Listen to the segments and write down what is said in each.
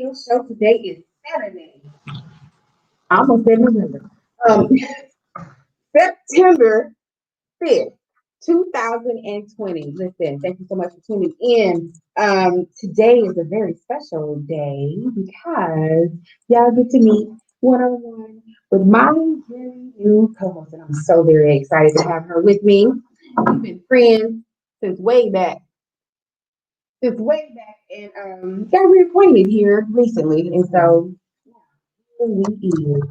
radio show. Today is Saturday. I almost said November. Um, September 5th, 2020. Listen, thank you so much for tuning in. Today is a very special day because y'all get to meet one on one with my very new co-host, and I'm so very excited to have her with me. We've been friends since way back, and got reacquainted here recently, and so here we is.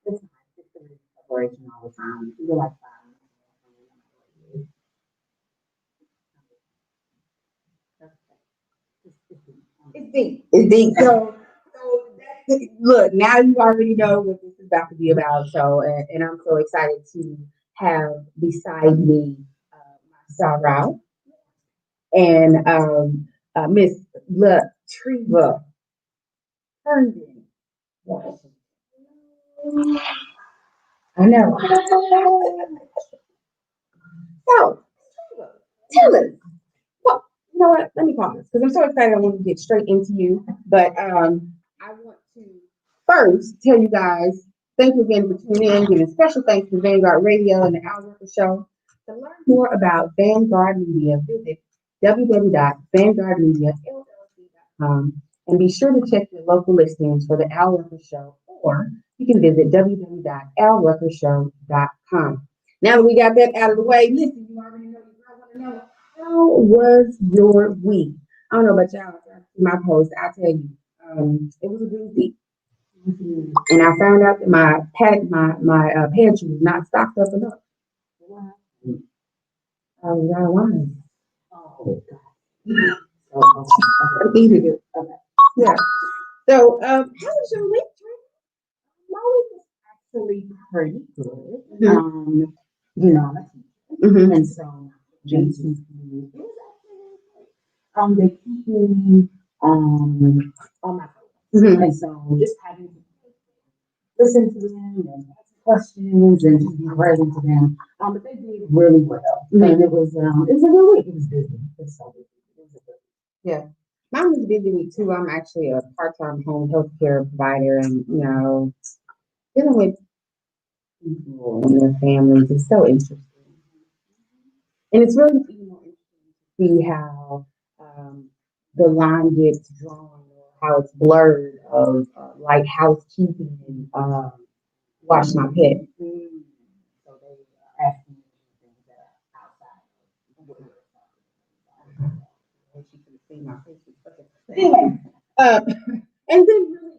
It's a celebration all the time. We feel like it's deep. It's deep. Look, now you already know what this is about to be about. So, and I'm so excited to have beside me my Sarah and Miss Treva Herndon. I know. So, tell us. Well, you know what? Let me pause because I'm so excited. I want to get straight into you, but I want to first tell you guys thank you again for tuning in. Giving special thanks to Vanguard Radio and the Al Roker Show. To learn more about Vanguard Media, visit www.vanguardmediallc.com and be sure to check your local listings for the Al Roker Show, or you can visit www.alrokershow.com. Now that we got that out of the way, listen, you already know you want to know. How was your week? I don't know about y'all. My post, I'll tell you, it was a good week. And I found out that my pantry was not stocked up enough. Why? Oh, God. I needed it. Okay. Yeah. So, how was your week, My week was actually pretty good. You know, and so Jason's it was actually they keep me on my toes. And so just having to listen to them and ask questions and just be present to them. But they did really well. And it was a good week. It was busy. It was so busy. It was a good week. Yeah. Mine was a busy week too. I'm actually a part-time home health care provider, and dealing with people and their families is so interesting. And it's really interesting to see how the line gets drawn, or how it's blurred of like housekeeping and wash my pet. So they are asking me things that are outside of what She can see my face. Anyway, and then really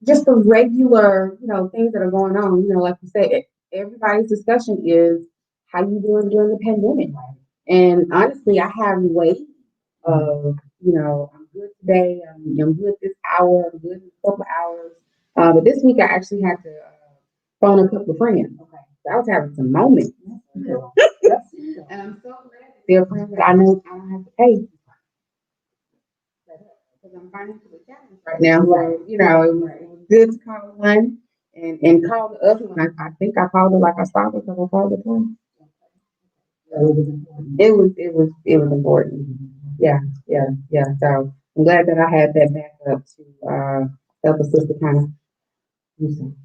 just the regular, things that are going on. Like you said, everybody's discussion is how you doing during the pandemic. And honestly, I have ways of, I'm good today. I'm good this hour. I'm good in a couple of hours. But this week I actually had to phone a couple of friends. Okay, so I was having some moments. And I'm so glad that they're friends that I know I don't have to pay because I'm financially challenged right now. So, it was good to call one and call the other one. I think I called her like I saw her because I called her twice. It was important. Yeah, yeah, yeah. So I'm glad that I had that backup to help a sister kind of do something.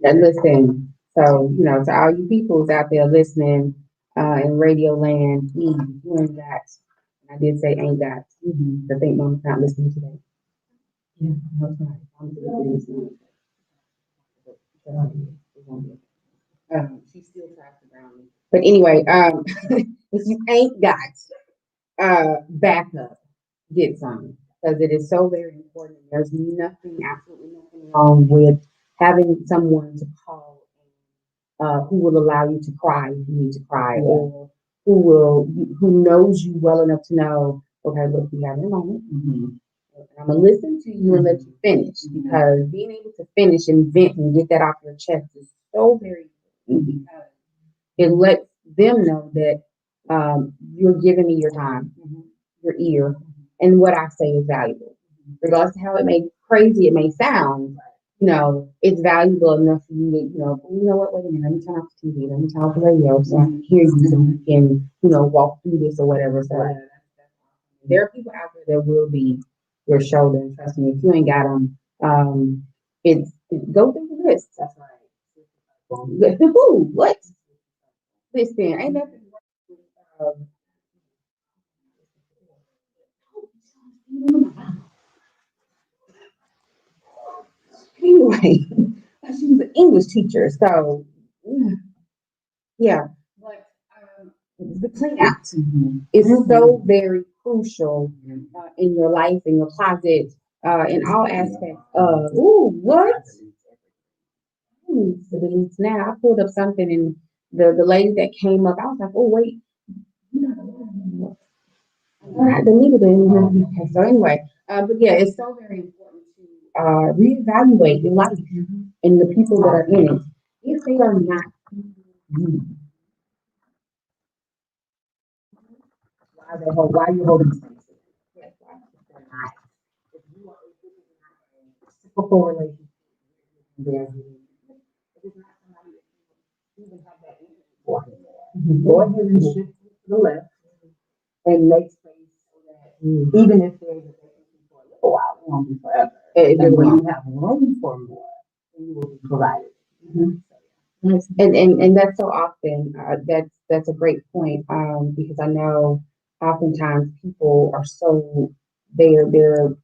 And listen, so to all you peoples out there listening in radio land, please, you ain't got. I did say ain't got. I think Mama's not listening today. Yeah, that's right. She still tries to ground me. But anyway, if you ain't got backup, get some because it is so very important. There's absolutely nothing wrong with having someone to call who will allow you to cry if you need to cry, or who knows you well enough to know, okay, look, we have a moment. I'm gonna listen to you and let you finish, because being able to finish and vent and get that off your chest is so very important, because it lets them know that you're giving me your time, your ear, and what I say is valuable, regardless of how crazy it may sound. it's valuable enough for you to, what, wait a minute, let me turn off the TV, let me turn off the radio so I can hear you so we can, walk through this or whatever. So there are people out there that will be your shoulder. And trust me, if you ain't got them, go through the list. That's right. Who? What? Listen, ain't nothing wrong with, anyway, she was an English teacher, so yeah. But the clean out is so very crucial in your life, in your closet, in all aspects of. Ooh, what? The deletes now. I pulled up something and the lady that came up, I was like, oh wait, I deleted it. Okay, so anyway, but yeah, it's so very important to reevaluate your life and the people that are in it. If they are not you, why are you holding space? Yes, why? If they're not. If you are if this is not a reciprocal relationship, there's if it's not somebody that you even have that energy for anymore. Go ahead and shift to the left and make space so that even if there's a vacancy for a little while, it won't be forever. And when you have room for more, then you will be provided. And that's so often that's a great point because I know oftentimes people are so they're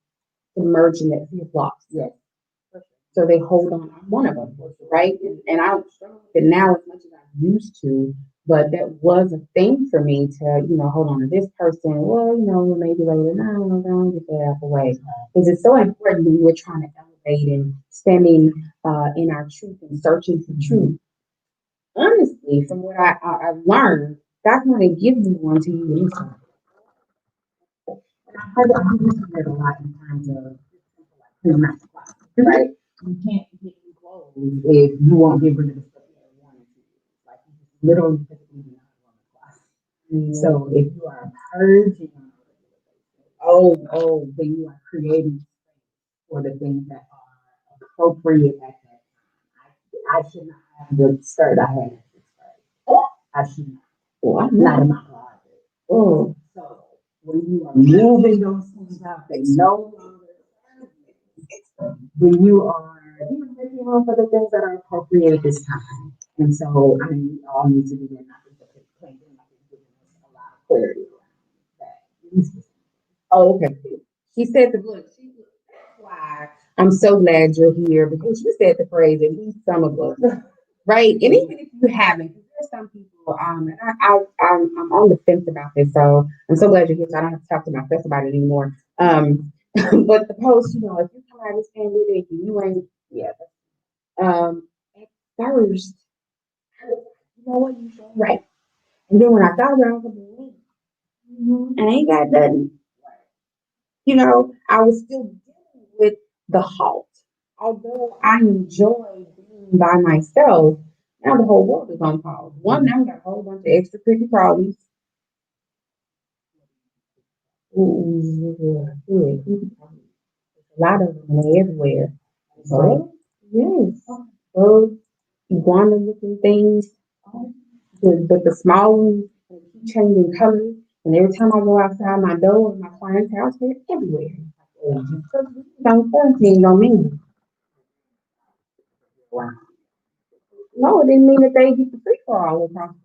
submerged in that fear of loss. Yes. So they hold on. I'm one of them, right? And I don't struggle with it now as much as I used to, but that was a thing for me to, hold on to this person. Well, maybe later. No, don't get that out of the way. Because it's so important when we're trying to elevate and standing in our truth and searching for truth. Honestly, from what I've learned, God's going to give you one to you inside. And I used to hear it a lot in terms of cleaning out the closet, right? You can't get new clothes if you won't get rid of the stuff you have wanted to. Like you just literally physically do not want the closet. So if you are purging on a regular basis, then you are creating space for the things that are appropriate at that time. I should not have the skirt I had at sixth grade. I should not. Oh, not in my closet. Oh, so when you are moving those things out, they no longer when you are making room for the things that are appropriate at this time. And so I mean we all need to do that. And I think that the pandemic is giving us a lot of clarity around that. Oh, okay. She said the book. That's why I'm so glad you're here because you said the phrase at least some of us, right? And even if you haven't, there's some people. And I'm on the fence about this, so I'm so glad you're here. So I don't have to talk to myself about it anymore. But the post, if you come out of this pandemic and you ain't, yeah. At first, I was like, you know what, you sure right. And then when I thought about it, I was like, I ain't got nothing. I was still dealing with the halt. Although I enjoy being by myself, now the whole world is on pause. One, now I got a whole bunch of extra creepy crawlies. Ooh, yeah, creepy crawlies. A lot of them, and they're everywhere. So, yes. Bugs, iguana looking things. The small ones they keep changing colors. And every time I go outside my door in my client's house, they're everywhere. Just because we don't quarantine don't mean wow. No, it didn't mean that they get the free for all across the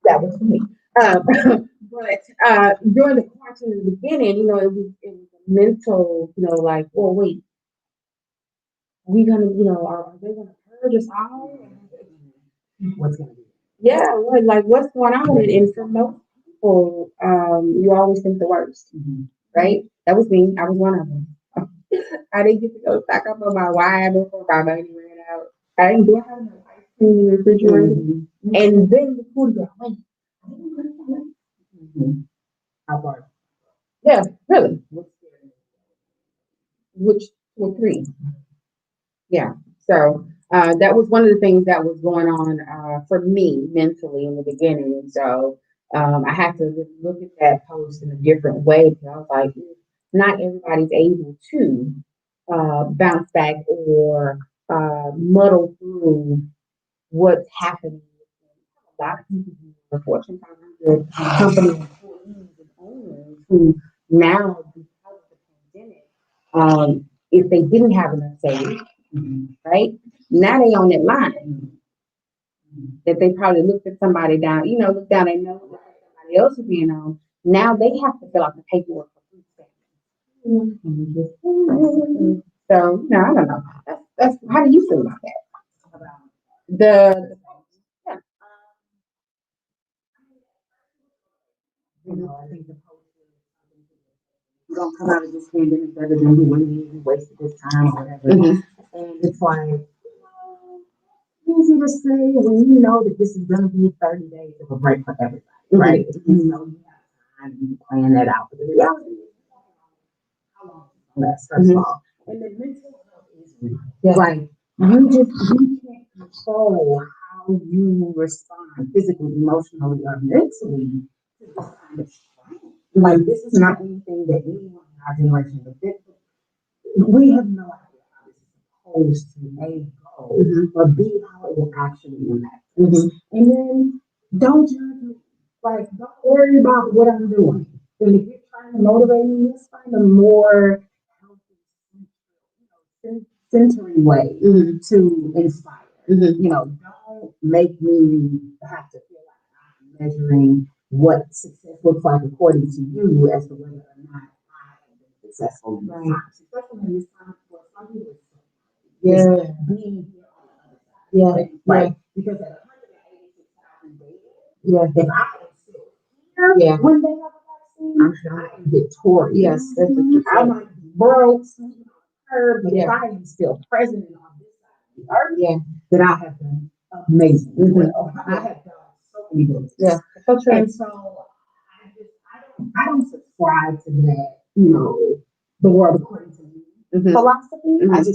that was for me. But during the quarantine in the beginning, it was a mental, like, well, wait, we gonna, are they gonna purge us all? What's gonna be? Yeah, what's going on? And for most people, you always think the worst, right? That was me. I was one of them. I didn't get to go stock up on my wine before my money ran out. I didn't do have no ice cream in the refrigerator. And then the food got wait. How far? Yeah, really. Which were three. Yeah. So that was one of the things that was going on for me mentally in the beginning. And so I had to really look at that post in a different way because I was like, not everybody's able to bounce back or muddle through what's happening. A lot of people who are Fortune 500 company employees and owners who now, because of the pandemic, if they didn't have enough savings, right? Now they on that line that they probably looked at somebody down, look down and know what somebody else is being on. Now they have to fill out the paperwork for food stamps. So, no, I don't know. That's how do you feel about that? The yeah. I think the post is gonna come out of this pandemic better than who went in, who wasted his time or whatever. And it's like easy to say when you know that this is gonna be 30 days of a break for everybody, right? You know you have time to plan that out. But the reality is how long that's first of all. And the mental health is real. Like you can't control how you respond physically, emotionally, or mentally to this kind of stress. Like this is not anything that anyone in our generation would fit. We have no idea how this is supposed to A go, or B how it will actually impact us. And then don't judge me. Like don't worry about what I'm doing. And if you're trying to motivate me, let's find a more centering way to inspire. Don't make me have to feel like I'm measuring what success looks like according to you as to whether or not I have been successful in this time. Successful in this time for some people is being here on the other side. Right. Because at 186,000 days, if I am still here when they have a vaccine, I am victorious. Yes, that's I might be broke, but if I am still present on this side of the earth, then I have done amazing. Well, I have done so many good things. Yeah, so true. And so I don't subscribe to that, the world according to me philosophy. I can't do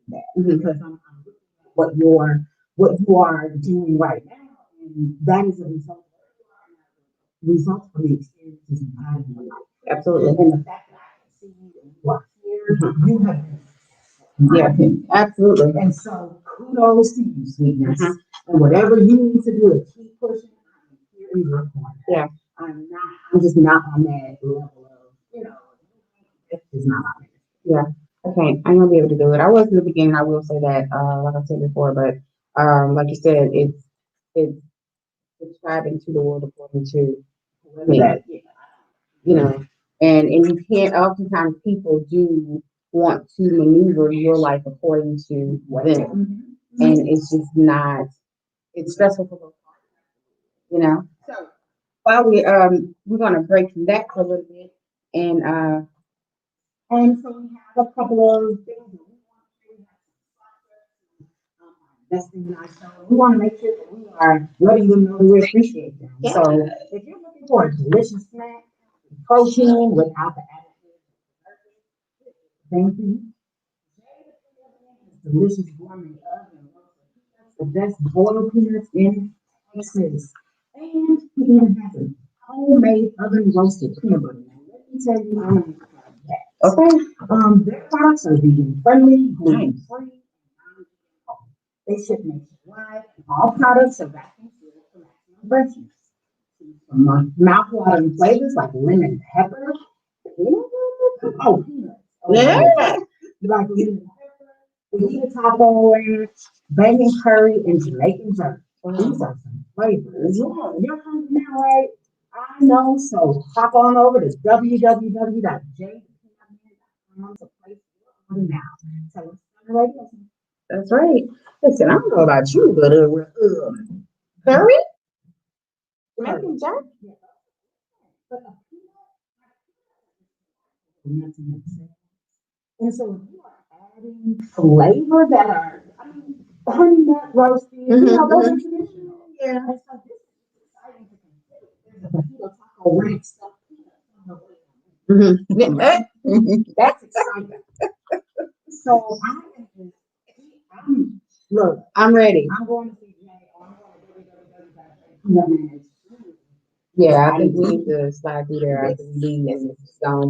that because I'm looking at what you are doing right now, and that is a result from the experiences you've had in your life. Absolutely. And the fact that I can see you and you are here, you have been. Absolutely. And so kudos to you, sweetness. And whatever you need to do to keep pushing, I'm here in your corner. Yeah. I'm just not on that level of, it's just not on it. Yeah. Okay. I'm gonna be able to do it. I was in the beginning, I will say that, like I said before, but like you said, it's subscribing to the world according to me. And you can't oftentimes people do want to maneuver your life according to them. And it's just not it's stressful for both parties. So while we're gonna break from that for a little bit and so we have a couple of things that we want to do. Investing in ourselves. We want to make sure that we are letting them know we appreciate them. Yeah. So if you're looking for a delicious snack, protein without the additives, thank you. Delicious gourmet oven. The best boiled peanuts in Texas. And we even have a homemade oven roasted peanut butter. Now, let me tell you, I'm going to try that. Okay. Their products are vegan friendly, gluten free. They ship nationwide. All products are vacuum sealed for maximum freshness. From mouth-watering flavors like lemon pepper. Oh, peanuts. Like lemon pepper, fajita taco ranch, bacon curry, and Jamaican jerk. These are some flavors. Yeah, you're hungry now, right? I know. So hop on over to www.jpeanutman.com to place your order now. Tell us on the radio. That's right. Listen, I don't know about you, but curry? Jamaican jerk? And so if you are adding flavor that are, honey nut roasted, those are traditional. Yeah. And so this is exciting to consider. There's a fajita taco ranch stuff. That's exciting. So I'm Look, I'm ready. I'm going to see Jay, or I'm going to do. Yeah, I think we need to slide through there after we leave and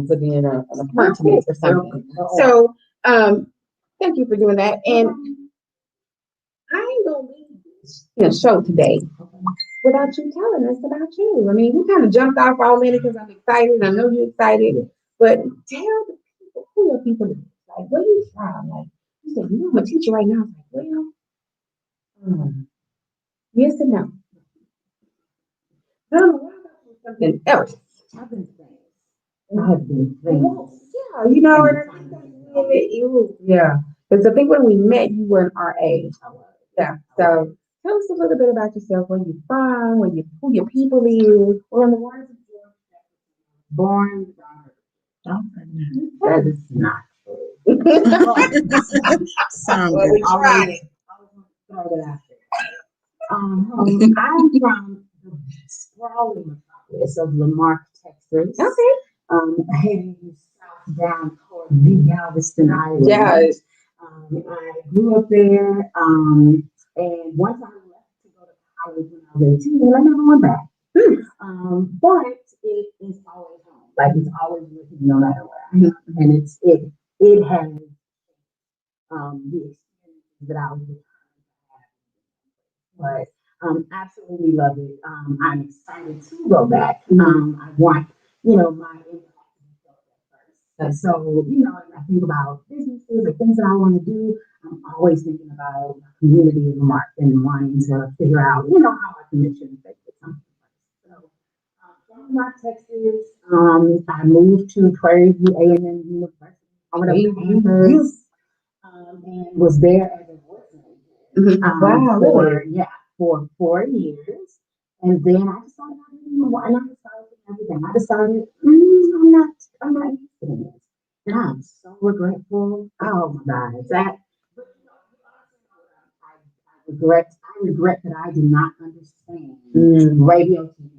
put in an appointment or something. So, thank you for doing that. And I ain't gonna leave this show today without you telling us about you. I mean, we kind of jumped off already because I'm excited. I know you're excited, but tell the people who your people is. Like, where you from? Like, you said, I'm a teacher right now. I was like, well, yes and no. No, why about something else? I've been friends. I have been friends. Yeah, and I think that's really you. Yeah, because I think when we met, you were an RA. Yeah. So tell us a little bit about yourself. Where you from? Who your people is? Or in the words of George, Born. that is not true. Sound Well, good. we tried. Throw that out there. I'm from the sprawling metropolis of Lamar, Texas. Okay. Heading south down toward the Galveston Island. Yes. I grew up there. And once I left to go to college when I was 18, I never went back. But it is always home. Like it's always with me no matter where I am. And it has the experiences that I was but absolutely love it. I'm excited to go back. I want, my impact to be felt at first. And so, I think about businesses or things that I want to do. I'm always thinking about my community and Mark and wanting to figure out, how I can make sure that it's something. So, from Mark, Texas, I moved to Prairie View A&M University. I went up to and was there as a voice Wow. for 4 years. And then I decided and I decided everything. I decided I'm not interested in this. And I'm so regretful. Oh my God. I regret that I did not understand radio TV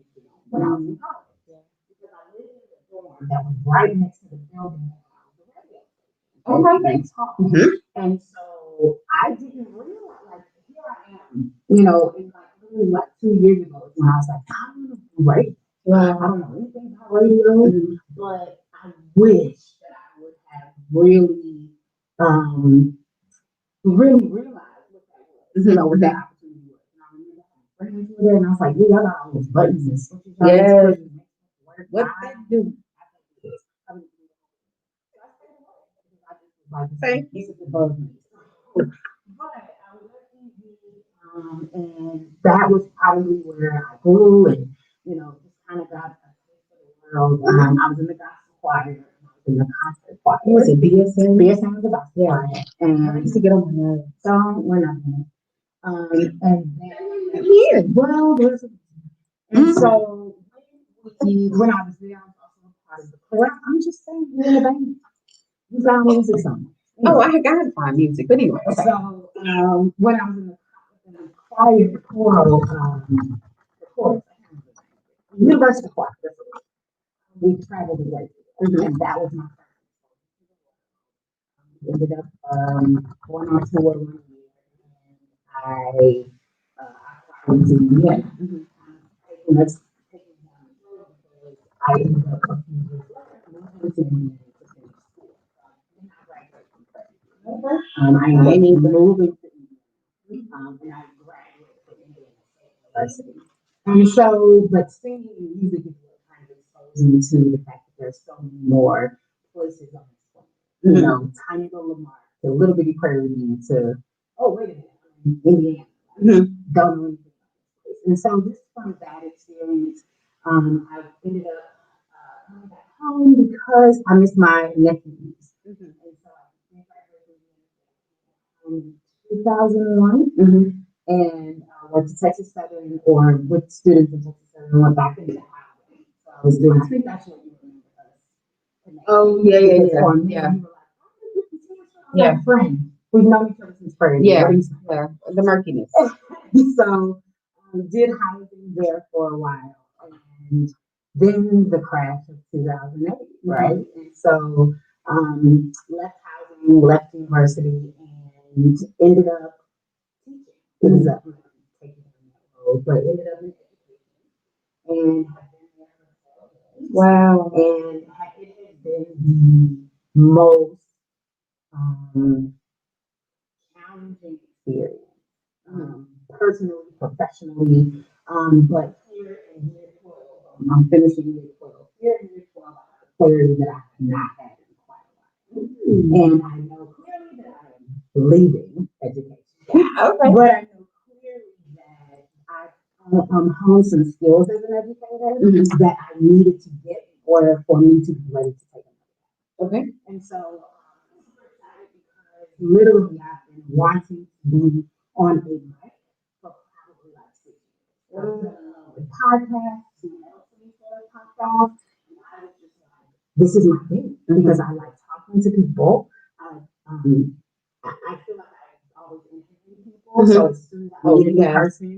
when I was in college. Because I lived in a dorm that was right next to the building that I was the radio. Okay. And so I didn't realize, like, here I am, in literally like 2 years ago, when I was like, I don't know radio. Well, I don't know anything about radio, but I wish that I would have really realized what that was, what that opportunity was. And I remember having friends with it, and I was like, yeah, I got all those buttons and switches. Yes. What they do? Thank you. But I was and that was probably where I grew and, just kind of got a taste of the world. I was in the gospel choir, and I was in the concert choir. Was it BSN? BSN was the gospel choir. And I used to get on my nerves. So we're not in it. And then here, well, and so when I was there, I was also a part of the choir. I'm just saying, you're in the band. You got music something. Oh, I got to find music, but anyway. So when I was in the choir, choir, university choir, we traveled together, and that was my first. Ended up going on tour 1 year, and I applied to UVA. And that's taking down the road because I ended up a few years later moving to Indiana to finish school. Then I graduated from Prairie. I ended up moving to Indiana, and I graduated from Indiana State University. And so, but singing and music is what kind of exposed me to the fact that there's so many more places on this planet. Tiny little Lamar, to little bitty Prairie View, to, oh, wait a minute, Indiana. Don't know anything about this place. And so, just from that experience, I ended up coming back home because I missed my nephews. And so, I graduated in 2001. And went to Texas Southern, or with students in Texas Southern, and went back into Highway. So I was doing, I think that's what you remember us. Oh, yeah. Yeah, friend. We've known each other since first. Yeah, the murkiness. So did housing there for a while, and then the crash of 2008, right? And so left housing, left university, and ended up it was up taking that road, but ended up in education and have been there for 12 years. Wow. And it has been the most challenging experience, personally, professionally. But here in year 12, I'm finishing year 12. Here in year 12, I have clarity that I have not had in quite a while. And I know clearly that I am leaving education. Okay. But I know clearly that I'm honed some skills as an educator that I needed to get in order for me to be ready to take another. Okay. And so I'm super excited because literally I've been wanting to be on a mic for probably like 6 years. With podcasts, someone else started a podcast, and I was just like, this is my thing because I like talking to people. I feel like I always interview people. So as soon as I meet a new person,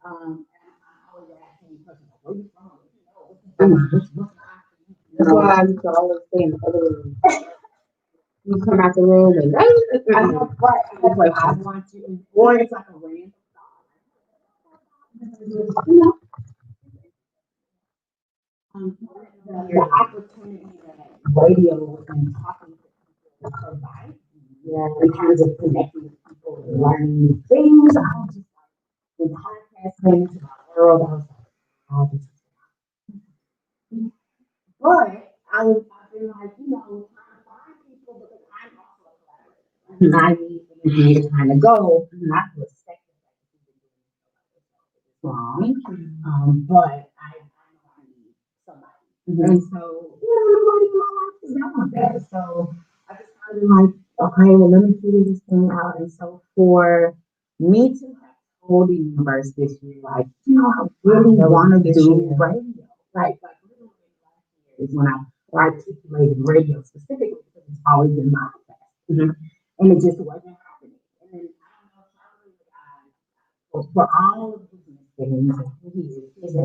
and I always ask any person, like, where you from? That's why I used to always stay in the other room. You come out the room and I know, but I want to, or it's like a random thought. You know, the opportunity that radio and talking to people provide, in terms of connecting with people and learning new things. I was just like, when podcast came into my world, I was like, oh, this is but I've been like, trying to find people because I'm also a collaborator. And I need energy to kind of go, not to expect that long, but I know I need somebody. And so, nobody in my life is not like that. So I just kind of like, okay, well, let me figure this thing out. And so for me to have told the universe this year, like, I really want to do radio. Like literally last year is when I articulated radio specifically because it's always been my past. And it just wasn't happening. And then I don't know, Charlie, for all of his misgivings, he's an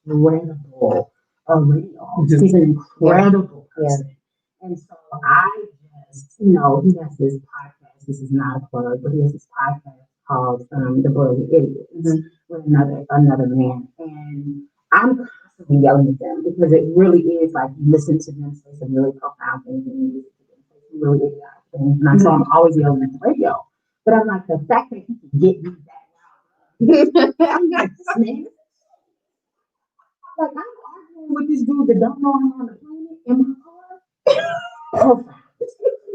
incredible radio. He's an incredible person. And so I just, he has this podcast. This is not a plug, but he has this podcast called The Brilliant Idiots with another man. And I'm constantly yelling at them because it really is like you listen to them say some really profound things and you listen to them say some really idiotic things. And so I'm always yelling at the radio. But I'm like, the fact that he can get me that loud. I'm like, man. Like, I'm arguing with this dude that don't know I'm on the planet in my car. Oh,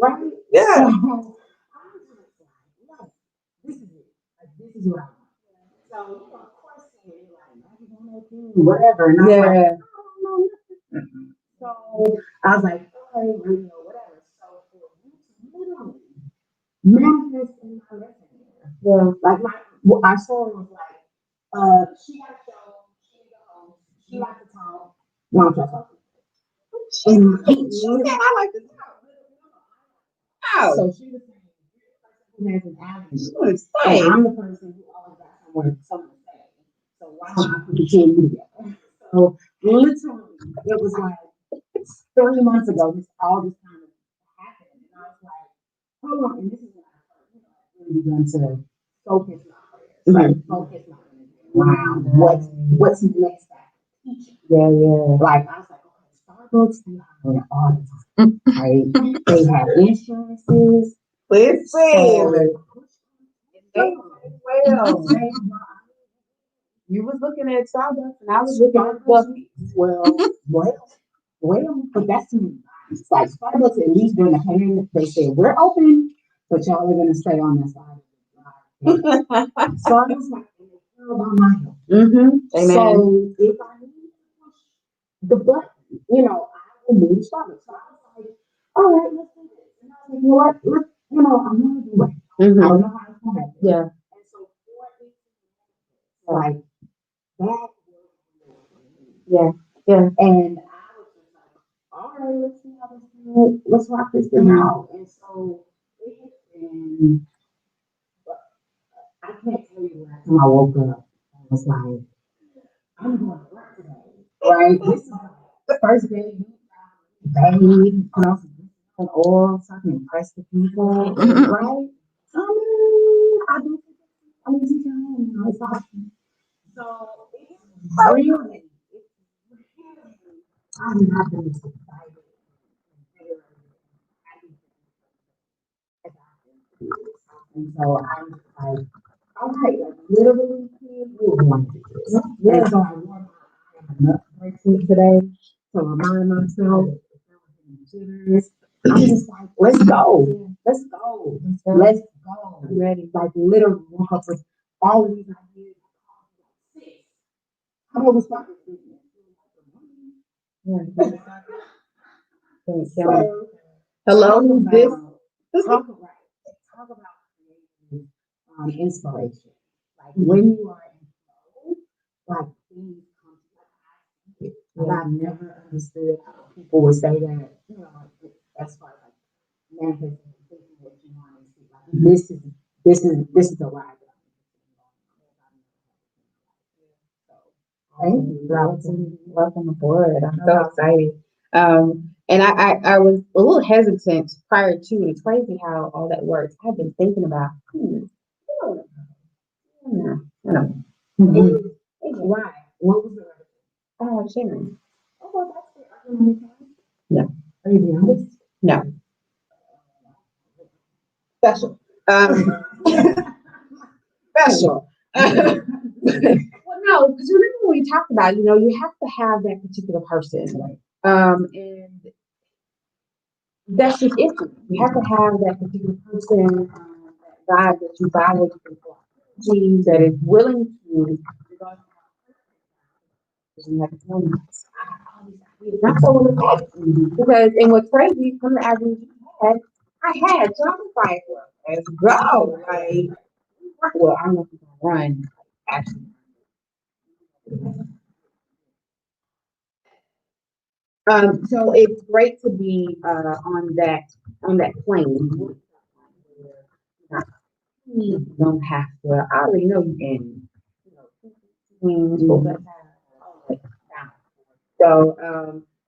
right? Yeah. So, I'm just like, this is it. Like, this is what I want. So, of course, you're like, whatever. And I was like, I don't know nothing. So, I was like, okay, whatever. So, for you to literally manifest in my lesson, like, our story was like, she got a show, she likes to talk, why don't y'all talk? And she said, I like to talk. Oh. So she was saying, who has an avenue. And I'm the person who always got something to say. So why don't I put the two of you together? So literally, it was like 30 months ago, all this kind of happened. And I was like, hold on. And this is when I really began to focus my prayers. Like, focus my energy around what's next after teaching. Like, I was like, okay, Starbucks, they hire all the time. Right? They have insurances. Listen. Well, you was looking at Starbucks and I was looking at Buffy. Well, but that's too much. It's like Starbucks, at least during the pandemic, they said, we're open, but y'all are going to stay on that side of the drive. So I was like, about my health. Amen. So if I need to push the button, I will move Starbucks. So I was like, all right, let's do this. And I was like, you know what? I'm going to do it. I don't know how it's going to happen. Yeah. And so for it, like, that was and I was just like, all right, let's see how this goes. Let's rock this thing out. And so it has been, I can't tell you last time I woke up, I was like, I'm going to work today. Right? This is like the first day you bathe, put on some oil so I can impress the people. Right? I mean, I do. I'm gonna take you home. You know, it's awesome. So it's really, I'm not been as excited and so I was like, all right, like literally, kids, we want to do this. Yeah. And so I wore my enough bracelet today to remind myself. Jitters. I'm just like, let's go. Let's go. Let's go. I'm ready. Like literally woke up with all of these ideas. How about we start with this? Yeah. So, hello, who's this? Talk about creating inspiration. Like when you are in flow, like things come to life. Like I've never understood how people would say that, you know, like, as far as like manifesting and thinking what you want to see. Like this is the ride that I'm thank you. Welcome aboard. I'm so excited. And I was a little hesitant prior to, and it's crazy how all that works. I've been thinking about, yeah, yeah. Mm-hmm. Why? What was the I don't like sharing. Oh, well, that's it. No. Are you being honest? No. Special. Special. Well, no, because remember when we talked about, you have to have that particular person. And that's just it. You have to have that particular person, that vibe that you vibe with, that is willing to, you have to tell me. That's so because and what's crazy, from the average I had, so I was like, well, let's go. Like, well, I'm not gonna run. Actually, so it's great to be on that plane. You don't have to. I already know you can. So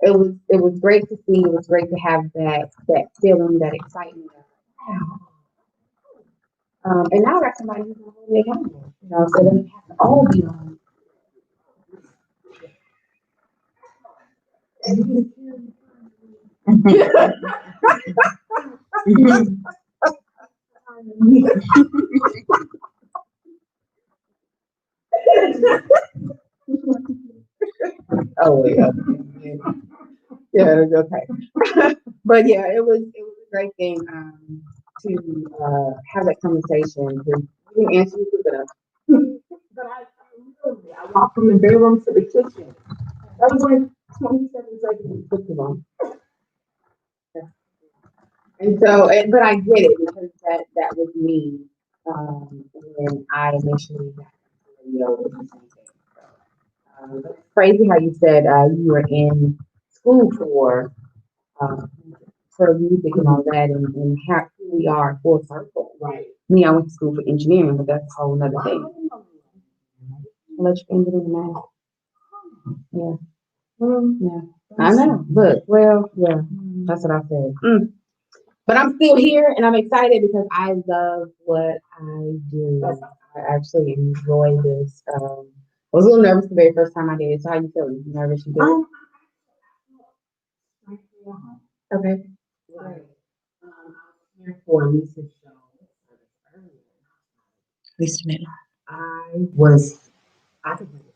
it was great to see. It was great to have that feeling, that excitement. Wow. And now I got somebody who's going to hold me accountable. So they have to all be on. Oh yeah. Yeah, okay. But yeah, it was a great thing to have that conversation. You didn't answer you good enough. But I walked from the bedroom to the kitchen. That was like 27 seconds. Took too long. And so, but I get it because that was me when I initially got into radio. It was the same thing. It's crazy how you said you were in school um, for music and all that, and how here we are full circle. Right. Me, I went to school for engineering, but that's a whole nother thing. Electrical engineering, math. Yeah. Yeah. I know. Look, well, yeah, that's what I said. But I'm still here and I'm excited because I love what I do. I actually enjoy this. I was a little nervous the very first time I did it. So how you feeling? You nervous? You good? Okay. Right. I was here for Lisa's show. Listen, I could do it.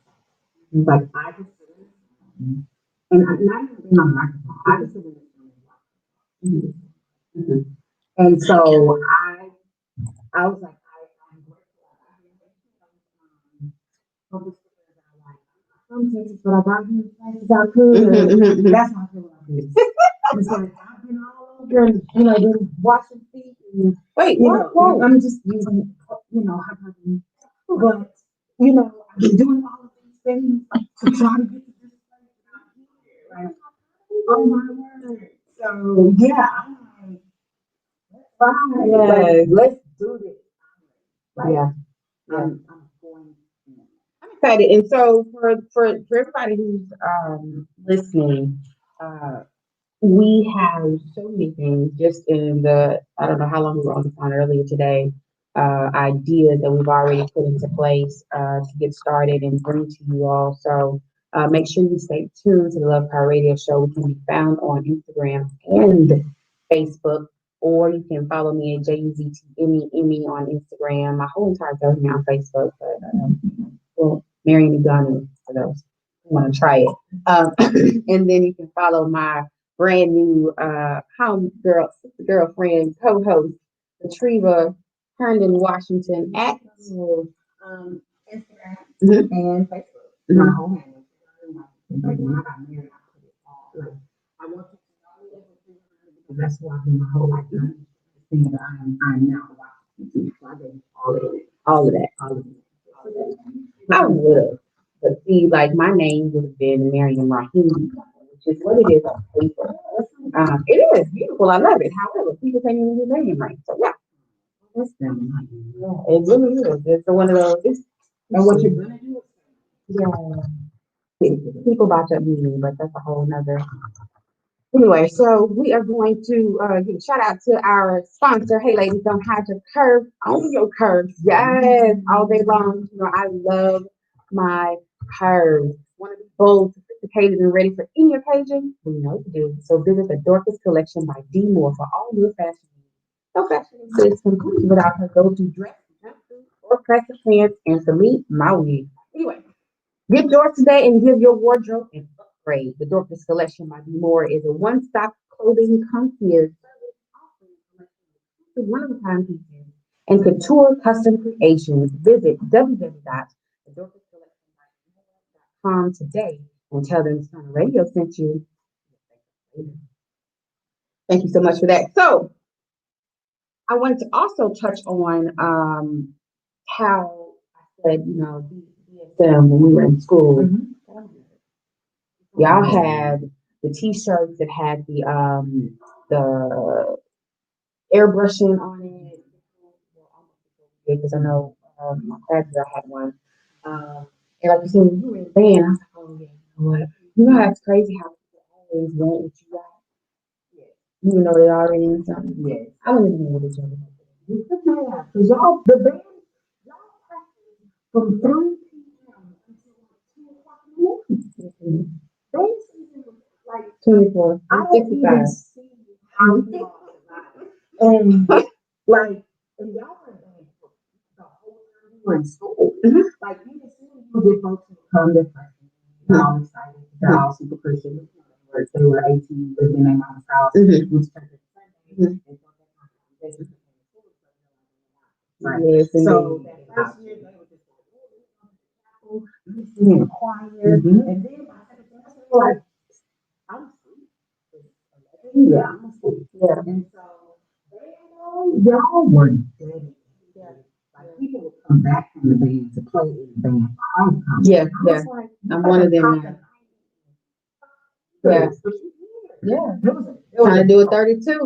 Like I could do it. And not even being on the microphone. I could do it. Mm-hmm. And so I was like, I'm grateful. Some cases, but I got here as fast as I could. That's how I feel about this. It's like I've been all over, and been washing feet. And, wait, I'm just using, but I've been doing all of these things to try to get to this place. Right? Oh my word! So yeah, I'm like, yes. Let's do this. Like, yeah. I'm going. I'm excited, and so for everybody who's listening, we have so many things just in the I don't know how long we were on the phone earlier today. ideas that we've already put into place to get started and bring to you all. So make sure you stay tuned to the Love Car Radio Show. We can be found on Instagram and Facebook, or you can follow me at JUZTME on Instagram. My whole entire family on Facebook, but well, Marion Gunn for those who want to try it. And then you can follow my brand new girlfriend co-host, Treva Herndon Washington at Instagram Mhm. and Facebook. Mhm. My whole handle. Like when I got married, I put it all. Like I want you to know everything because that's who I've been my whole life. The thing that I'm now watching. So I did all of that. all of it. I would have, but see, like my name would have been Marion Rahim, which is what it is on paper. It is beautiful. I love it. However, people can't even get name right. So yeah, yeah, it really is. It's one of those. And what you're gonna do? Yeah. People about to abuse me, but that's a whole nother. Anyway, so we are going to give a shout out to our sponsor. Hey, ladies, don't hide your curve on your curves. Yes, all day long. You know, I love my curves. Want to be bold, sophisticated, and ready for any occasion? We know what to do. So visit the Dorcas Collection by D Moore for all your fashion needs. No fashion exists complete without her go-to dress, jumpsuit, or pressure pants, and for me, my wig. Anyway. Get yours today and give your wardrobe an upgrade. The Dorcas Collection by B More is a one-stop clothing concierge service offering one-of-a-kind pieces and couture custom creations. Visit www.thedorcascollection.com today and tell them Stunner Radio sent you. Thank you so much for that. So I wanted to also touch on how I said, DSM when we were in school. Mm-hmm. Y'all had the T-shirts that had the airbrushing on it. Because I know my classes I had one. And like you said, when you were in band, I was like, oh yeah, you know what? You know how it's crazy how people always want what you got. Yeah. Even though they already in something. Yes. I wouldn't even know what each other. Because y'all, the band, y'all practice from 3 p.m. until like 2 o'clock in the morning. Band season was like 24. I I'm don't 65. even see how you all survive. And like, and y'all were in for the whole time you were in school. Mhm. Like, you can see you get folks who come different. They're all excited. They're all super Christian. They were 18, living in their mom's house. Mhm. Went to church every Sunday. Mhm. They thought that kind of conversation became a school. Right. Right. Yes, So indeed. that first year, they were just like, oh, you sing in the choir. Mm-hmm. And then by second semester, they were like, I'm asleep. Yeah, I'm asleep. Yeah. And so y'all were dead. Yeah. Like people would come back from the band to play in the band for homecoming. Yeah, I yeah. was like, I'm one of them now. Yeah. Yeah. Trying to do a 32.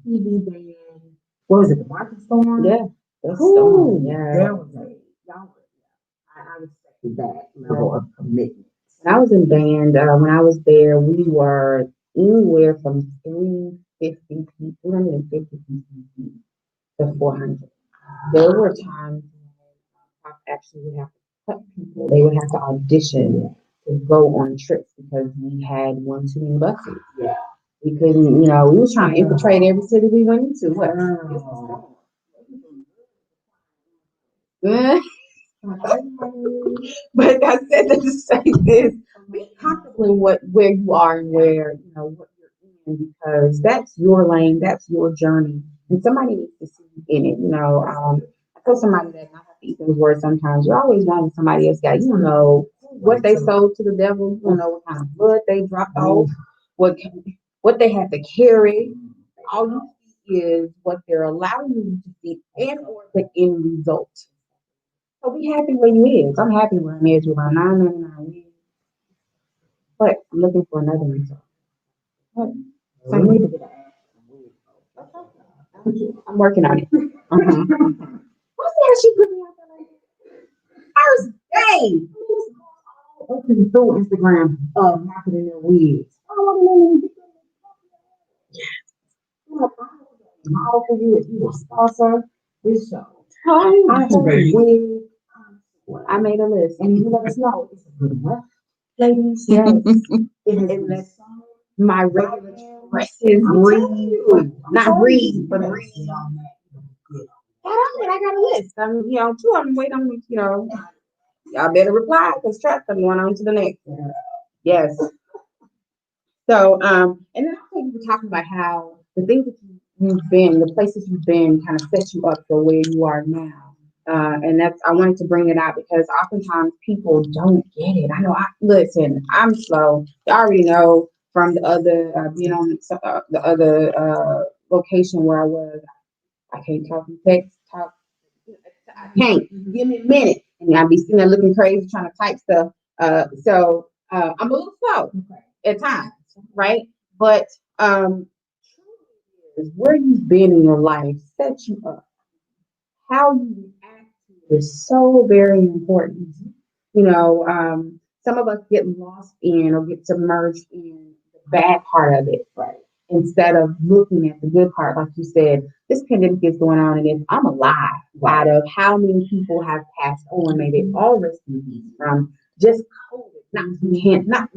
TV band. What was it? The Market Storm? Yeah. That's Cool. Yeah. There was y'all. I respected that level of commitment. When I was in band, when I was there, we were anywhere from 350 people, 350 people to 400. There were times when I actually would have to cut people. They would have to audition to go on trips because we had one too many buses. Yeah. We couldn't, we were trying to infiltrate every city we went into. What? But I said that to say this: be comfortable in where you are and where what you're in because that's your lane, that's your journey, and somebody needs to see you in it. I tell somebody that and I have to eat those words sometimes. You're always wanting somebody else got. You don't know what they sold to the devil. You don't know what kind of blood they dropped off, what they had to carry. All you see is what they're allowing you to see and or the end result. So be happy where you is. I'm happy where I'm at with my 999 but I'm looking for another one. But so I need to get an ass. I'm working on it. What's that she put me out there like that? Open through Instagram, marketing their wigs. I want to know model for you if you a sponsor this show. I have a wig. I made a list. And you let us know. It's a good one. Ladies, yes. It has been My regular dresses breathe, not breathe, but breathe. I got a list. Two of them wait on me, y'all better reply because trust I'm going on to the next. Yes. So, and then also you were talking about how the things that you've been, the places you've been kind of set you up for where you are now. And I wanted to bring it out because oftentimes people don't get it. I know, listen, I'm slow. You already know from the other, being on the other location where I was, I can't talk in text, I can't. Give me a minute. And I'll be sitting there looking crazy trying to type stuff. So I'm a little slow at times, right? But where you've been in your life sets you up. How you react to it is so very important. Some of us get lost in or get submerged in the bad part of it, right? Instead of looking at the good part, like you said, this pandemic is going on, and if I'm alive, out of how many people have passed on, may they all rest in peace from just COVID, not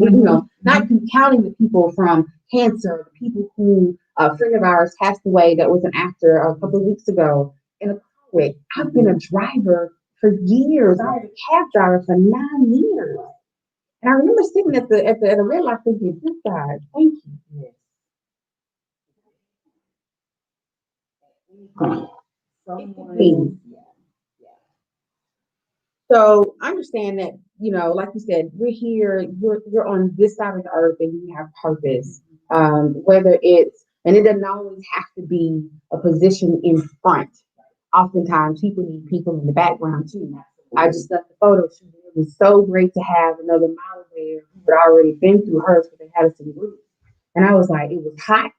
counting the people from cancer, the people who a friend of ours passed away that was an actor a couple of weeks ago in a car wreck. I've been a driver for years. I was a cab driver for 9 years. And I remember sitting at the red light thinking, this guy, thank you. So understand that, like you said, we're here, you're on this side of the earth and you have purpose. Whether and it doesn't always have to be a position in front. Oftentimes people need people in the background too. I just left the photo shoot. It was so great to have another model there who had already been through hers, but they had us in groups. And I was like, it was hot.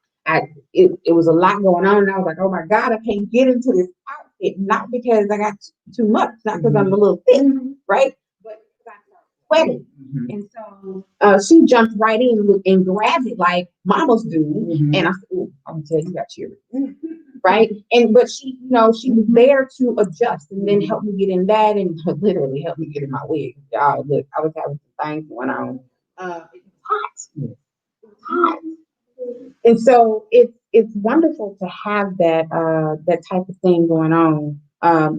It was a lot going on. And I was like, oh my God, I can't get into this outfit. Not because I got too much, not because I'm a little thick, right? But because I started sweating. And so she jumped right in and grabbed it like mamas do. And I said, oh, I'm gonna tell you, got cheered. Right. But she was there to adjust and then help me get in that and literally help me get in my wig. Y'all, look, I was having some things going on. It was hot. It was hot. And so it's wonderful to have that type of thing going on.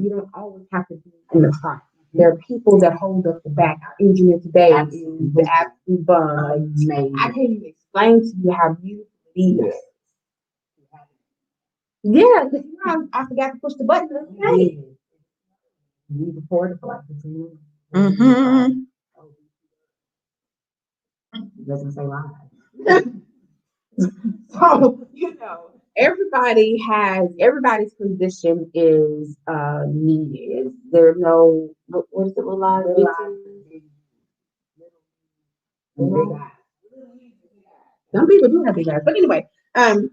You don't always have to be in the front. There are people that hold up the back. Our engineer today is the absolute bun. I can't even explain to you how beautiful it is. Yeah, because I forgot to push the button. We recorded for like 15 minutes. It doesn't say live. So, everybody's position is needed. There's no, what is it, live? Some people do have big eyes. But anyway, I'm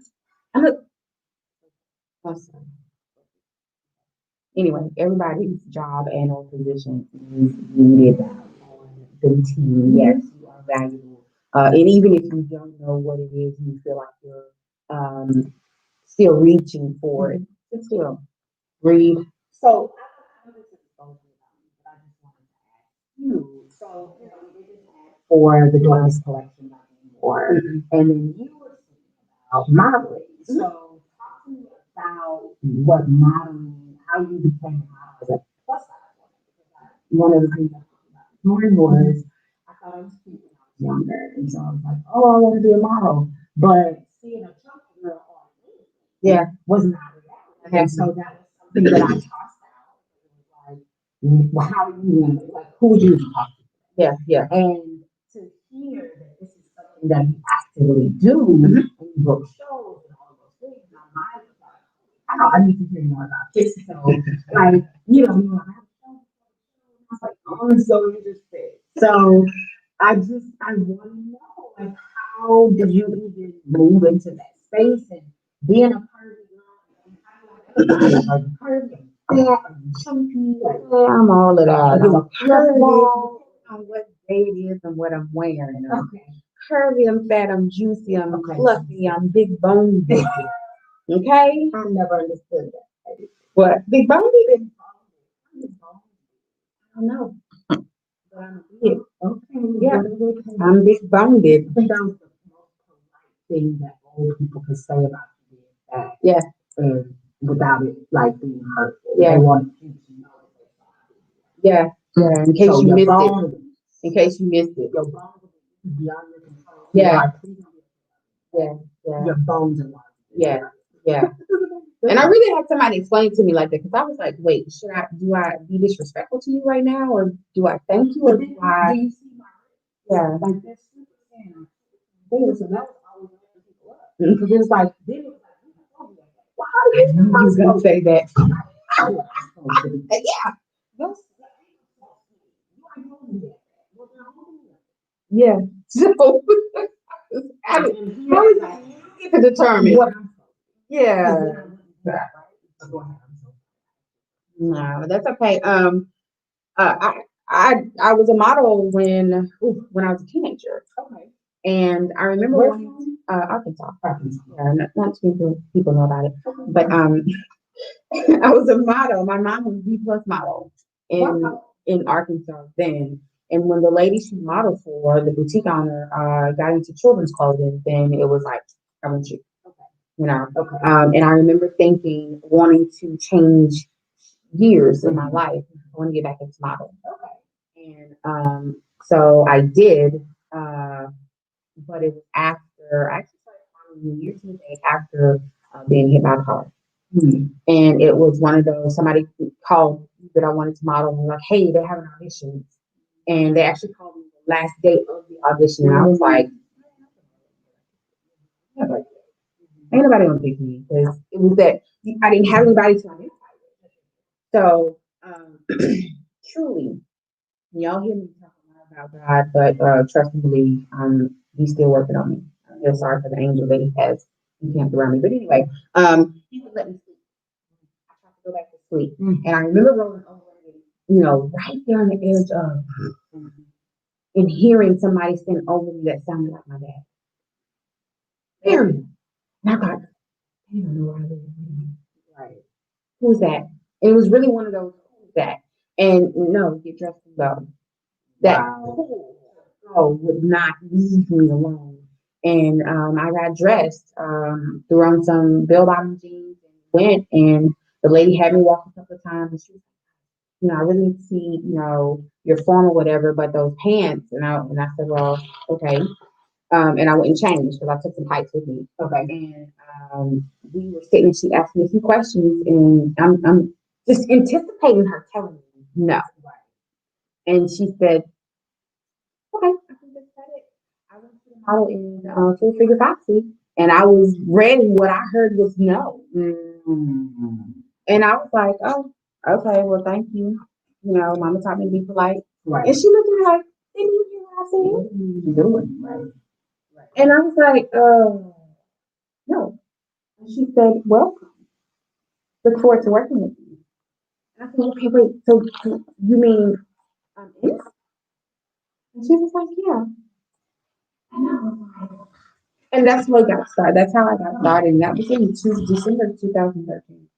anyway, everybody's job and or position is needed on the team. Yes, you are valuable. And even if you don't know what it is, you feel like you're still reaching for it. But still, read. So, for the Doris collection before, and then you were about modeling. So, talk to me about what modeling, how you became a model as a plus size woman. One of the things I talked about this morning was I thought I was cute when I was younger, and so I was like, oh, I want to be a model, but seeing a chunky girl was not reality. And so that was something that I tossed out. Like, well, how you like who would you talk to? And to hear that this is something that you actively do, and you book shows and all of those things, my mind was like, I know I need to hear more about this. So, like, I have shows. I was like, oh, I'm so interested. So, I want to know, like, how did you even move into that space and being a part of it? Are you curvy? Yeah, I'm all of that. I'm curvy on what day it is and what I'm wearing. I'm curvy, I'm fat, I'm juicy, I'm fluffy, I'm big boned. Okay? I never understood that. What? Big boned? I don't know. But I'm big. Okay. Yeah. I'm big boned. I think that was the most polite thing that old people could say about you is that. Yeah. Without it like being hurtful. Yeah. They want you to know that. Yeah. Yeah. In case So you your missed bones, it. In case you missed it. your bones are beyond your control. Yeah. Yeah. Yeah. Your bones are Yeah. Yeah. And I really had somebody explain to me like that because I was like, wait, do I be disrespectful to you right now, or do I thank you, or do I? Do you see my like that's super sad. So that was always waking people up. Because it was like, then it was like, well, how do you I was gonna say that. Yeah. Yeah. So how is it determined? Yeah. No, that's okay. I was a model when I was a teenager. Okay. And I remember Arkansas. Yeah, not too many people know about it. But I was a model. My mom was B plus model in Arkansas then. And when the lady she modeled for, the boutique owner, got into children's clothing, then it was like, I want you. You know. Okay. And I remember wanting to change years in my life. I want to get back into modeling. Okay. And so I did, but it was after I actually started modeling years after being hit by a car. And it was one of those, somebody called that I wanted to model and was like, hey, they're having auditions. And they actually called me the last day of the audition. And I was like, ain't nobody gonna pick me because it was that I didn't have anybody to identify with. So truly, y'all hear me talk a lot about God, but trust and believe, he's still working on me. I'm just sorry for the angel that he has encamped around me. But anyway, he would let me sleep. I tried to go back to sleep. And I remember rolling over, right there on the edge of and hearing somebody stand over me that sounded like my dad. Period. And I thought, I don't know where I live. Right. Who's that? And it was really one of those, who's that? And no, get dressed and go. That cool girl would not leave me alone. And I got dressed, threw on some bell bottom jeans and went, and the lady had me walk a couple of times and she was like, I really need to see, your form or whatever, but those pants. And I said, well, okay. And I went and changed because I took some tights with me. Okay. And we were sitting and she asked me a few questions and I'm just anticipating her telling me no. And she said, okay, I think that's it. I went to the model in Full Figure Foxy and I was ready. What I heard was no. And I was like, oh, okay, well, thank you. Mama taught me to be polite. Right. And she looked at me like, didn't you hear what I said? Doing right. And I was like, no. And she said, welcome. Look forward to working with you. And I said, okay, wait, so you mean I'm in? And she was like, yeah. And I was like, and that's what got started. That's how I got started. And that was in December 2013.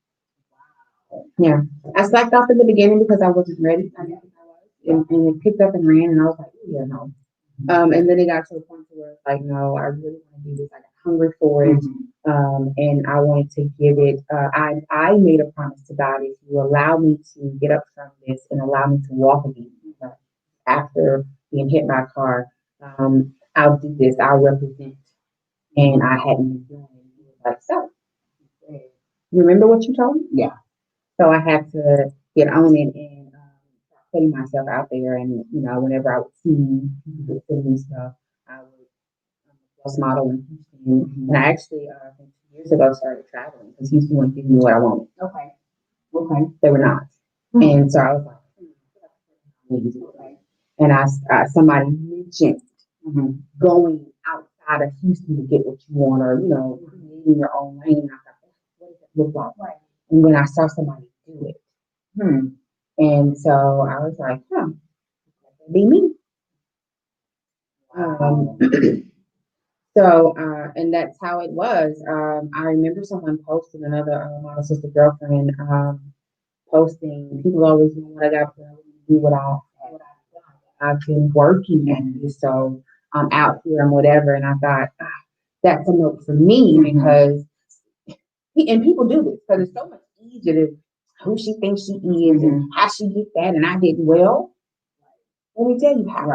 Yeah. I slacked off in the beginning because I wasn't ready. I didn't think I was. And it picked up and ran, and I was like, yeah, no. And then it got to a point where it's like, no, I really want to do this. I got hungry for it. And I wanted to give it, I made a promise to God, if you allow me to get up from this and allow me to walk again after being hit by a car, I'll do this, I'll represent. And I hadn't been doing it. Like, so, you remember what you told me? Yeah. So I had to get on it and putting myself out there. And, whenever I would see people doing stuff, I would just model in Houston. And I actually, I think 2 years ago, started traveling because Houston wouldn't give me what I wanted. Okay. They were not. And so I was like, okay. And somebody mentioned going outside of Houston to get what you want, or creating your own lane. And I thought, what does it look like? Right. And when I saw somebody do it, And so I was like, be me. Wow. And that's how it was. I remember someone posting another my sister girlfriend posting. People always know what I got to do, I've been working at this, so I'm out here and whatever. And I thought that's a note for me because and people do this because it's so much easier to who she thinks she is and how she get that, and I did well. Let me tell you how.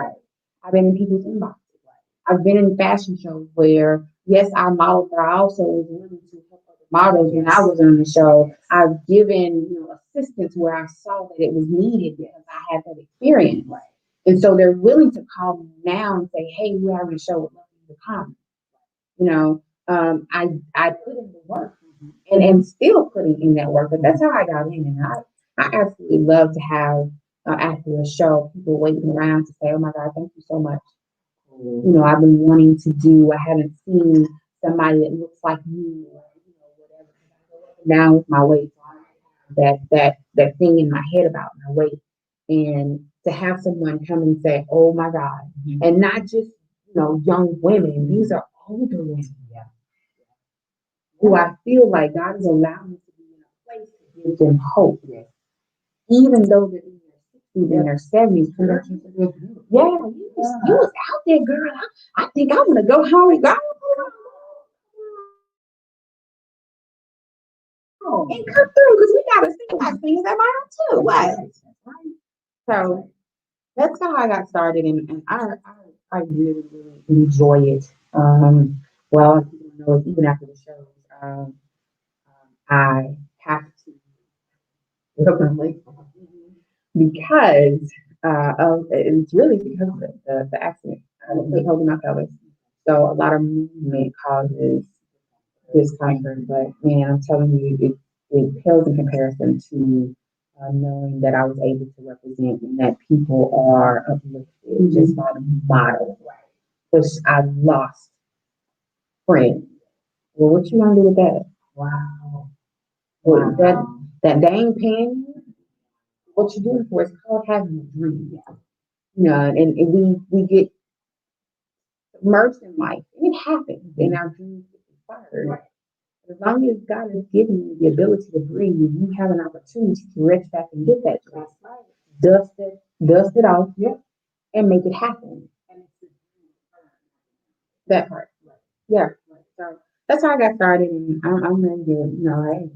I've been in people's inbox. I've been in fashion shows where, yes, I modeled, but I also was willing to help other models when I was on the show. I've given, assistance where I saw that it was needed because I had that experience. And so they're willing to call me now and say, hey, we're having a show, would love for you to come. I put in the work and still putting in that work, but that's how I got in. And I absolutely love to have, after a show, people waiting around to say, oh my God, thank you so much. I've been wanting to do. I haven't seen somebody that looks like you, or whatever. Now with my weight, so I have that thing in my head about my weight, and to have someone come and say, "Oh my God," and not just young women. These are older women who I feel like God has allowed me to be in a place to give them hope. Even though they're in their 60s and their 70s, you was out there, girl. I think I'm gonna go home and go and come through because we gotta think about things that matter too. So that's how I got started, and I really really enjoy it. Well, people know even after the shows, I have to look on late because it's really because of the accident. I was holding my pelvis. So a lot of movement causes discomfort, but man, I'm telling you, it pales in comparison to knowing that I was able to represent and that people are uplifted just by the model. Because I lost friends. Well, what you gonna do with that? Wow. Well, that dang pain. What you doing for? It's called having a dream. And we get immersed in life, and it happens, and our dreams get inspired. As long as God has given you the ability to breathe, you have an opportunity to reach back and get that dream. Dust it off, and make it happen. That part. Yeah. So that's how I got started, and I'm ready to, hey,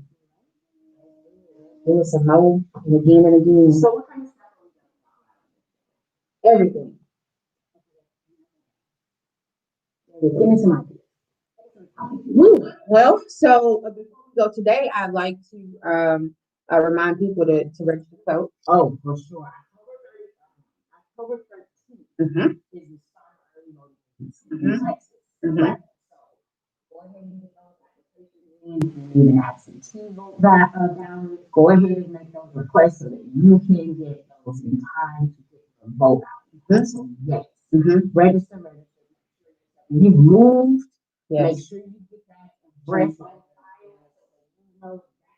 do some more and again. So what kind of stuff Everything. Give me some ideas. Woo. Well, so before we go today, I'd like to remind people to register to vote. Oh, for sure. October 13th is the start of early voting in Texas. Right? So go ahead and get those applications in. If you need an absentee vote ballot, go ahead and make those requests so that you can get those in time to get the vote out. So yes, register. You moved. Make sure you get that address on file so you know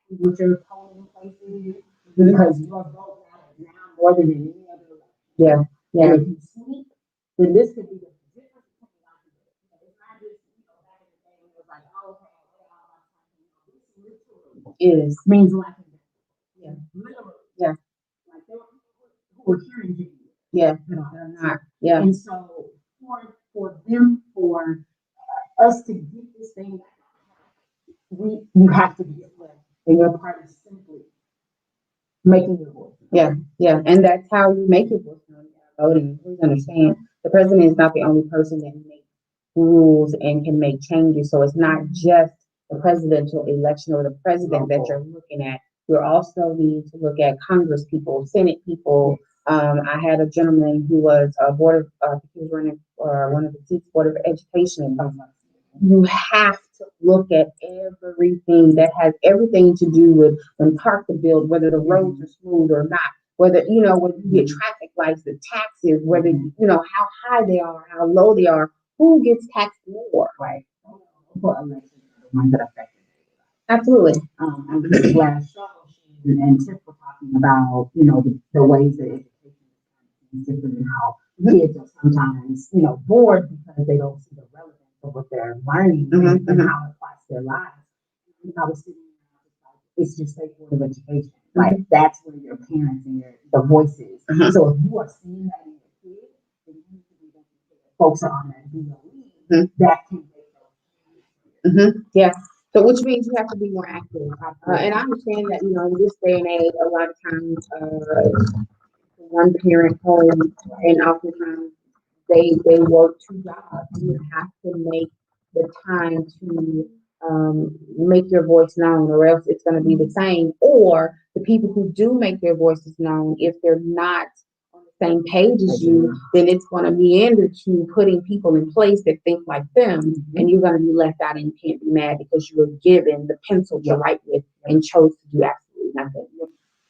exactly what your polling place is because your vote matters now more than any other election. And if you sleep, then this could be the difference between it's not just back in the day when it was like, oh, okay, this literally means life and death. Literally. Like there were people who were hearing you. They're not. And so for us to get this thing, you have to be a player, and your part is simply making your voice. And that's how you make your voice known. Voting. Please understand, the president is not the only person that makes rules and can make changes. So it's not just the presidential election or the president that you're looking at. You're also needing to look at Congress people, Senate people. I had a gentleman who was a he was running one of the seats board of education. You have to look at everything that has everything to do with when parks are built, whether the roads are smooth or not, whether whether you get traffic lights, the taxes, whether how high they are, how low they are, who gets taxed more, right? For elections, the ones that affect it. Absolutely. I'm just glad and Tiff were talking about, the ways that education is different and how kids are sometimes, bored because they don't see the relevance of what they're learning and how it applies to their lives. And I was sitting there, and I was like, it's just State Board of Education. Like, that's where your parents and the voices. So if you are seeing that in your kids, then you need to be making sure that folks are on that DOE that can make those. Yeah. So which means you have to be more active. And I understand that, in this day and age, a lot of times, one parent home, and oftentimes they work two jobs. You have to make the time to make your voice known, or else it's going to be the same. Or the people who do make their voices known, if they're not on the same page as you, then it's going to meander to putting people in place that think like them, and you're going to be left out and you can't be mad because you were given the pencil to write with and chose to do absolutely nothing.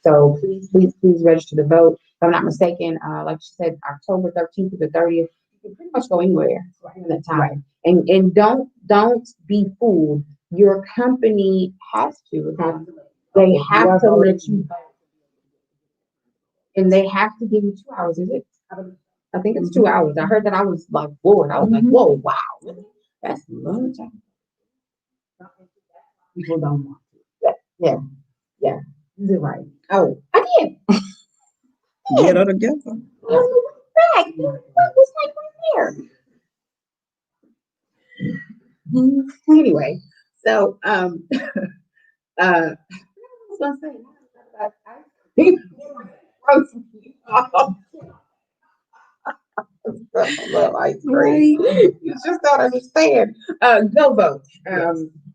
So please register to vote. If I'm not mistaken, like she said, October 13th to the 30th, you can pretty much go anywhere during that time. And don't be fooled. Your company has to. They have to let you vote. And they have to give you 2 hours, is it? I think it's 2 hours. I heard that. I was like bored. I was like, whoa, wow, really? That's a long time. People don't want to. Yeah. Is it right? Oh, I did. Get her together. Back. It's like right there. Anyway, so I was gonna say I love ice cream. You just don't understand. Go vote.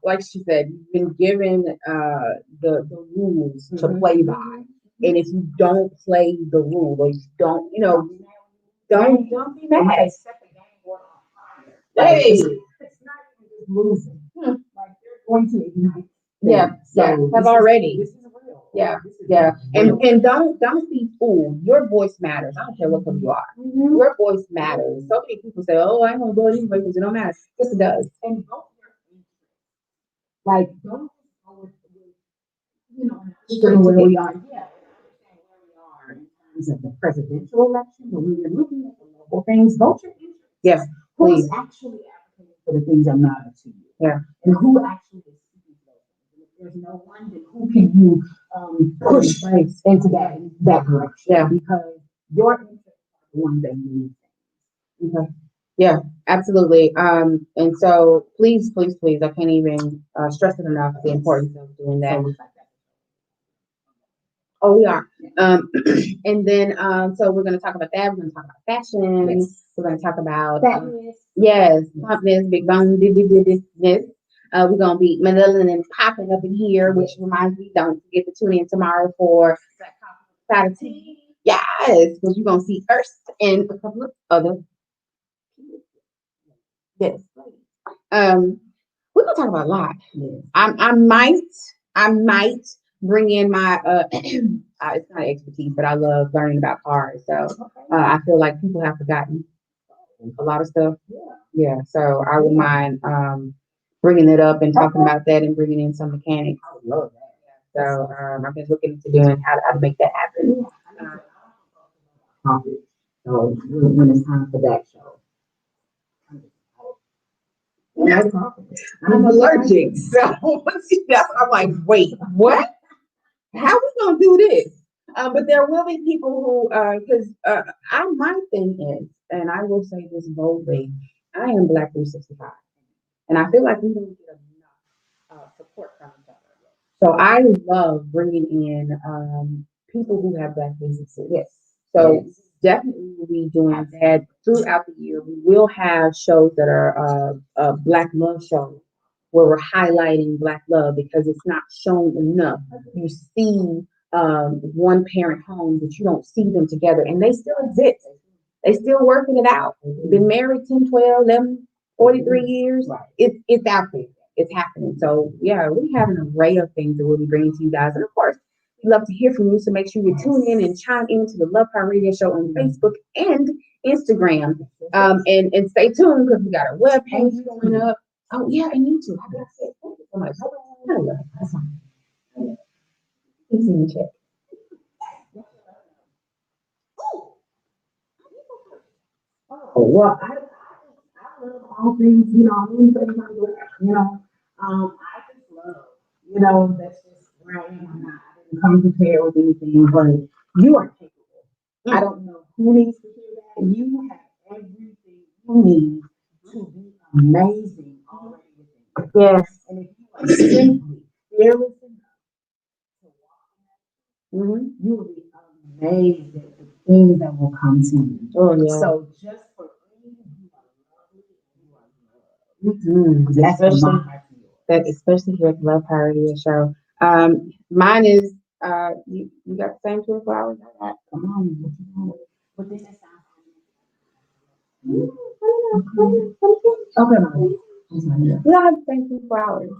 Like she said, you've been given the rules to play by. And if you don't play the rule, or you don't, don't be mad. Hey, it's not even just losing. Like, they're going to ignite. Have already. This is real. Yeah. And don't be fooled. Your voice matters. I don't care what color you are. Your voice matters. So many people say, "Oh, I ain't gonna vote anyway because it don't matter." Yes, it does. And vote your interest. Like, don't go with, where we are. Yeah, where we are in terms of the presidential election, but when you're looking at the local things, vote your interest. Yes, Who's actually advocating for the things that matter to you? Yeah. And who actually is seeking those things? And if there's no one, then who can you push into that direction? Yeah. Because your interests are the ones that need things. Okay. Yeah, absolutely. And so please, I can't even stress it enough, the importance of doing that. Oh, we are. And then, so we're going to talk about that. We're going to talk about fashion. Yes. We're going to talk about Fatness. plumpness, big bone, this. We're going to be melanin and popping up in here, which reminds me, don't forget to tune in tomorrow for Side of Tea. Yes, because you're going to see First and a couple of other. Yes. We're going to talk about a lot. I might bring in my it's not expertise, but I love learning about cars. So I feel like people have forgotten a lot of stuff. Yeah. So I would mind bringing it up and talking about that and bringing in some mechanics. I would love that. So I've been looking into doing how to make that happen. So when it's time for that show. I'm allergic, so that's I'm like, wait, what? How we gonna do this? But there will be people who, because my thing is, and I will say this boldly, I am Black 365, and I feel like we don't get enough support from each other. So I love bringing in people who have Black businesses. Yes. So definitely we'll be doing that throughout the year. We will have shows that are Black love shows where we're highlighting Black love because it's not shown enough. You see one parent homes, but you don't see them together, and they still exist. They still working it out. Been married 10, 12, 11, 43 years. It's out there. It's happening. So yeah, we have an array of things that we'll be bringing to you guys, and of course, we love to hear from you. So make sure you tune in and chime into the Love Power Radio Show on Facebook and Instagram. And stay tuned because we got a web page going up. Oh yeah, and YouTube. How did I say it? Thank you so much. He's in the check. Oh, well, I love all things, you know, I'm in things I'm doing, you know. I just love, you know, that's just where I am. I didn't come prepared with anything, but you are capable. I don't know who needs to hear that. You have everything you need to be amazing already within you. Yes. And if you are simply fearless enough to walk you will be amazed at the things that will come to you. Oh, yeah. So just for me, you are lovely. You are loved. That's Especially my heart to yours. that, especially here at the Love Power Radio Show. Mine is you got the same 24 hours I got. Come on, what you want? But this is okay, Mom. You don't have the same 24 hours.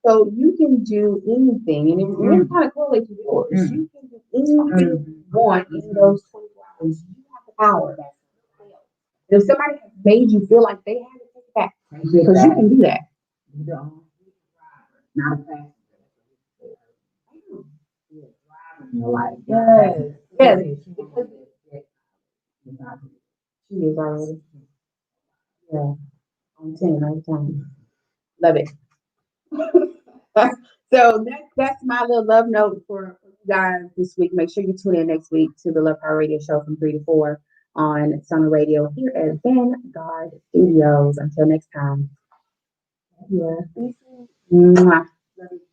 So you can do anything, and it kind of correlates with yours. You can do anything you want in those 24 hours. You have the power. And if somebody has made you feel like they have to take it back, because you can do that. You don't. Not a passenger. You're a driver in your life. Yes. Yes. Because She is already. Yeah. I'm 10 every time. Love it. So that's my little love note for you guys this week. Make sure you tune in next week to the Love Power Radio Show from 3 to 4 on Summer Radio here at Vanguard Studios. Until next time. Yeah. Mwah. Love you.